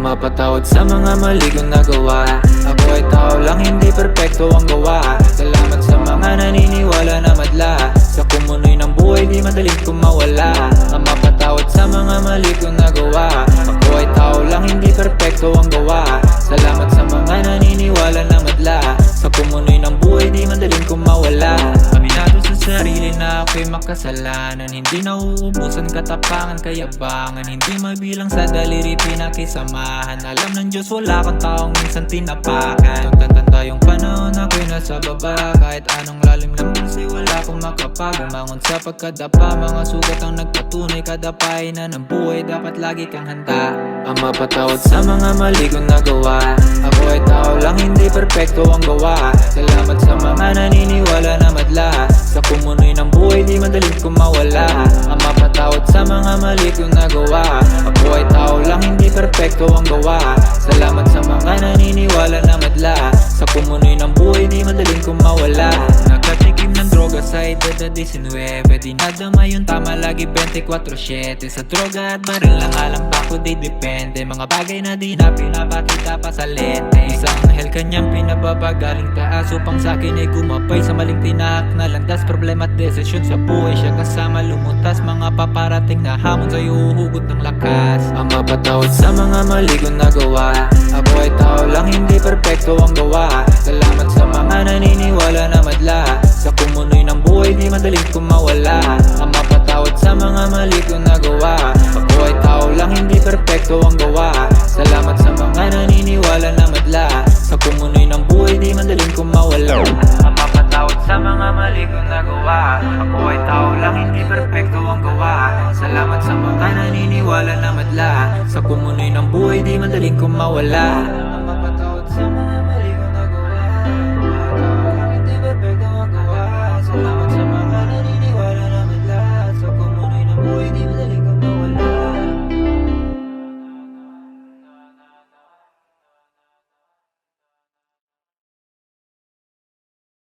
mapatawad sa mga mali kong nagawa. Ako ay tao lang, hindi perpekto ang gawa. Salamat sa mga naniniwala na madla. Sa kumunoy ng buhay, di madaling kumawala. Ang mapatawad sa mga mali kong nagawa. Ako ay tao lang, hindi perpekto ang gawa. Salamat sa mga naniniwala na madla. Sa kumunoy ng buhay, di madaling kumawala. Aminado sa sarili na ako'y makasalanan. Hindi nauubusan katapangan, kayabangan. Hindi mabilang sa daliri, pinakisamahan. Alam ng Diyos wala kang taong minsan tinapakan. Tanda yung panahon ako'y nasa baba. Kahit anong lalim ng bulsa'y wala akong makapag-umangon sa pagkadapa. Mga sugat ang nagpatunay, kadapain na ng buhay, dapat lagi kang handa. Ang mapatawad sa mga mali kong nagawa. Ako ay tao lang, hindi perpekto ang gawa. Salamat sa mga naniniwala na madla. Sa kumunoy ng buhay, di madaling kumawala. Ang mapatawad sa mga mali kong nagawa. Ako ay tao lang, hindi perpekto ang gawa. Salamat sa mga naniniwala na madla. Sa kumunoy ng buhay, di madaling kumawala. Nagkatikim ng droga sa edad na 19. Dinadama yung tama lagi 24/7. Sa droga at baril lang alam pa ko di depende. Mga bagay na di na pinapakita pa sa lente. Isang anghel kanyang pinababagaling taas, upang sa'kin ay gumapay sa maling tinahak na landas. Problema at desisyon sa buhay, siya kasama lumutas. Mga paparating na hamon sa'yo uhugot ng lakas. Ang mapatawad sa mga mali kong nagawa. Ako ay tao lang, hindi perpekto ang gawa. Salamat sa mga naniniwala na madla. Sa kumunoy ng buhay, di madaling kumawala. Ang mapatawad sa mga mali kong nagawa. Ako ay tao lang, hindi perpekto ang gawa. Salamat sa mga naniniwala na madla. Sa kumunoy ng buhay, di madaling kumawala. Ang mapatawad sa mga mali kong nagawa. Ako ay tao lang, hindi perpekto ang gawa. Salamat sa mga naniniwala na madla. Sa kumunoy ng buhay, di madaling kumawala.